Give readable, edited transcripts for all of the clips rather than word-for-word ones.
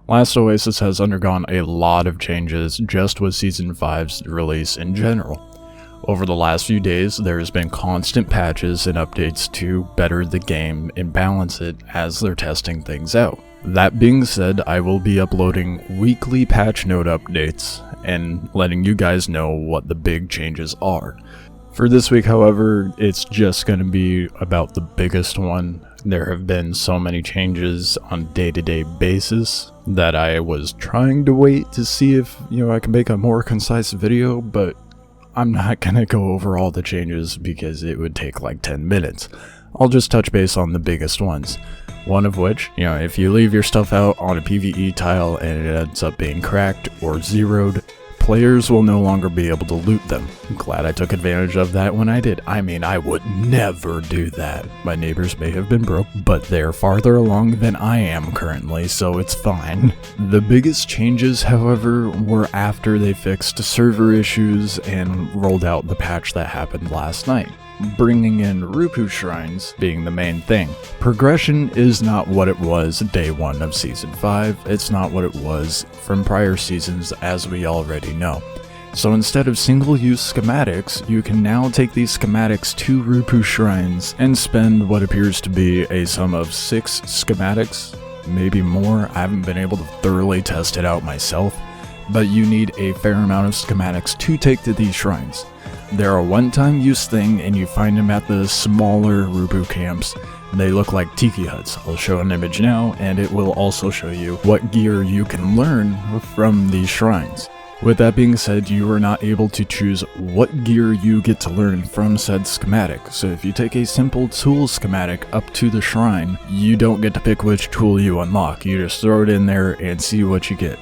Last Oasis has undergone a lot of changes just with Season 5's release in general. Over the last few days, there has been constant patches and updates to better the game and balance it as they're testing things out. That being said, I will be uploading weekly patch note updates and letting you guys know what the big changes are. For this week, however, it's just going to be about the biggest one. There have been so many changes on a day-to-day basis that I was trying to wait to see if, I can make a more concise video, but I'm not going to go over all the changes because it would take like 10 minutes. I'll just touch base on the biggest ones. One of which, if you leave your stuff out on a PvE tile and it ends up being cracked or zeroed, players will no longer be able to loot them. I'm glad I took advantage of that when I did. I mean, I would never do that. My neighbors may have been broke, but they're farther along than I am currently, so it's fine. The biggest changes, however, were after they fixed server issues and rolled out the patch that happened last night, bringing in Rupu shrines being the main thing. Progression is not what it was day 1 of Season 5, it's not what it was from prior seasons as we already know. So instead of single-use schematics, you can now take these schematics to Rupu shrines and spend what appears to be a sum of 6 schematics, maybe more. I haven't been able to thoroughly test it out myself, but you need a fair amount of schematics to take to these shrines. They're a one-time use thing, and you find them at the smaller Rupu camps. They look like tiki huts. I'll show an image now, and it will also show you what gear you can learn from these shrines. With that being said, you are not able to choose what gear you get to learn from said schematic. So if you take a simple tool schematic up to the shrine, you don't get to pick which tool you unlock. You just throw it in there and see what you get.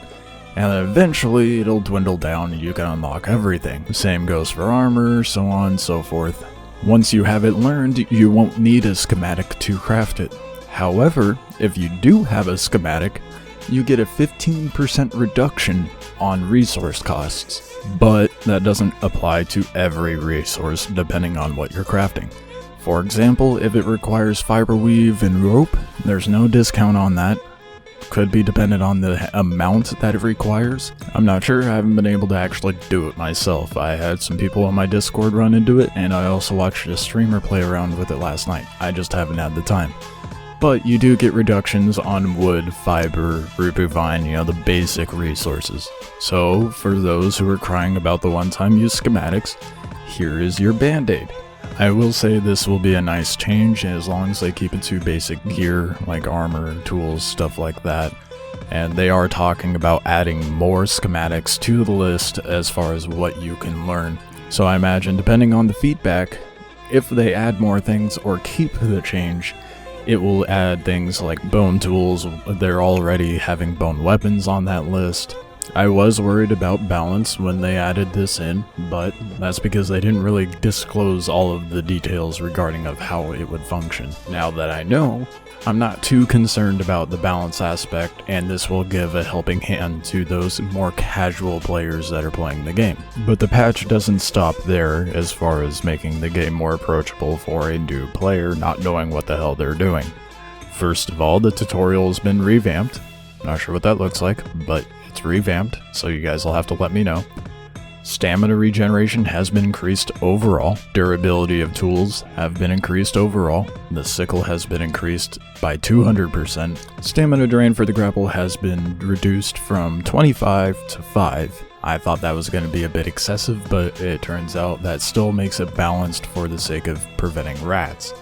And eventually it'll dwindle down and you can unlock everything. The same goes for armor, so on and so forth. Once you have it learned, you won't need a schematic to craft it. However, if you do have a schematic, you get a 15% reduction on resource costs. But that doesn't apply to every resource depending on what you're crafting. For example, if it requires fiber weave and rope, there's no discount on that. Could be dependent on the amount that it requires. I'm not sure, I haven't been able to actually do it myself. I had some people on my Discord run into it, and I also watched a streamer play around with it last night. I just haven't had the time. But you do get reductions on wood, fiber, Rupu vine, the basic resources. So, for those who are crying about the one-time use schematics, here is your band-aid. I will say this will be a nice change as long as they keep it to basic gear like armor, tools, stuff like that. And they are talking about adding more schematics to the list as far as what you can learn. So I imagine depending on the feedback, if they add more things or keep the change, it will add things like bone tools. They're already having bone weapons on that list. I was worried about balance when they added this in, but that's because they didn't really disclose all of the details regarding of how it would function. Now that I know, I'm not too concerned about the balance aspect, and this will give a helping hand to those more casual players that are playing the game. But the patch doesn't stop there as far as making the game more approachable for a new player not knowing what the hell they're doing. First of all, the tutorial has been revamped. Not sure what that looks like, but it's revamped, so you guys will have to let me know. Stamina regeneration has been increased overall. Durability of tools have been increased overall. The sickle has been increased by 200%. Stamina drain for the grapple has been reduced from 25 to 5. I thought that was going to be a bit excessive, but it turns out that still makes it balanced for the sake of preventing rats.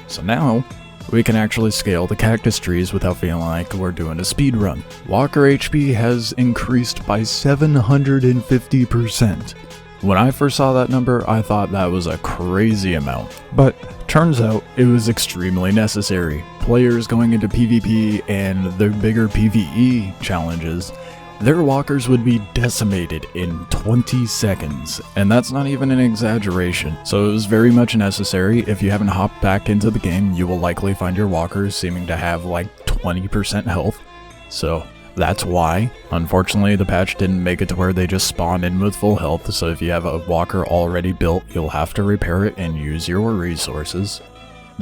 So now, we can actually scale the cactus trees without feeling like we're doing a speed run. Walker HP has increased by 750%. When I first saw that number, I thought that was a crazy amount. But turns out it was extremely necessary. Players going into PvP and the bigger PvE challenges, their walkers would be decimated in 20 seconds, and that's not even an exaggeration. So it was very much necessary. If you haven't hopped back into the game, you will likely find your walkers seeming to have like 20% health. So that's why. Unfortunately, the patch didn't make it to where they just spawn in with full health, so if you have a walker already built, you'll have to repair it and use your resources.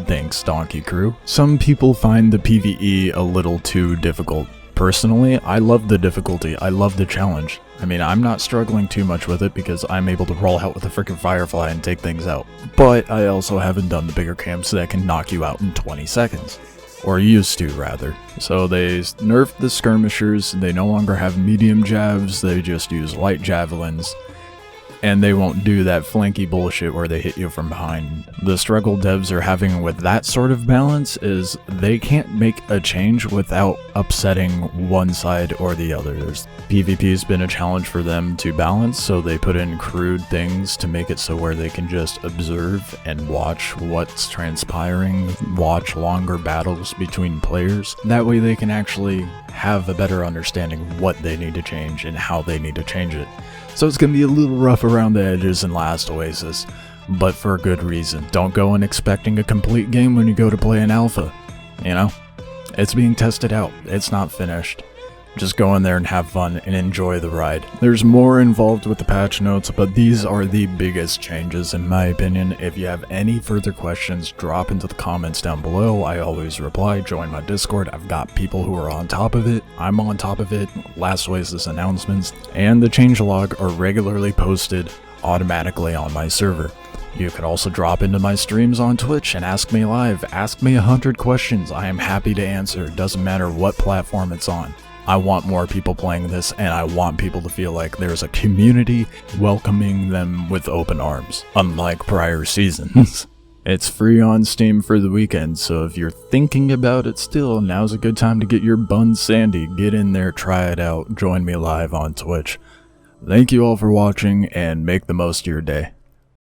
Thanks, Donkey Crew. Some people find the PvE a little too difficult. Personally, I love the difficulty, I love the challenge. I mean, I'm not struggling too much with it because I'm able to roll out with a freaking Firefly and take things out. But I also haven't done the bigger camps that can knock you out in 20 seconds. Or used to, rather. So they nerfed the skirmishers, they no longer have medium jabs, they just use light javelins. And they won't do that flanky bullshit where they hit you from behind. The struggle devs are having with that sort of balance is they can't make a change without upsetting one side or the other. PvP has been a challenge for them to balance, so they put in crude things to make it so where they can just observe and watch what's transpiring, watch longer battles between players. That way they can actually have a better understanding of what they need to change and how they need to change it. So it's going to be a little rough around the edges in Last Oasis, but for a good reason. Don't go in expecting a complete game when you go to play an alpha, you know? It's being tested out, it's not finished. Just go in there and have fun and enjoy the ride. There's more involved with the patch notes, but these are the biggest changes in my opinion. If you have any further questions, drop into the comments down below. I always reply. Join my Discord. I've got people who are on top of it. I'm on top of it. Last Oasis announcements and the changelog are regularly posted automatically on my server. You could also drop into my streams on Twitch and ask me live. Ask me 100 questions. I am happy to answer. Doesn't matter what platform it's on. I want more people playing this, and I want people to feel like there's a community welcoming them with open arms, unlike prior seasons. It's free on Steam for the weekend, so if you're thinking about it still, now's a good time to get your buns sandy. Get in there, try it out, join me live on Twitch. Thank you all for watching, and make the most of your day.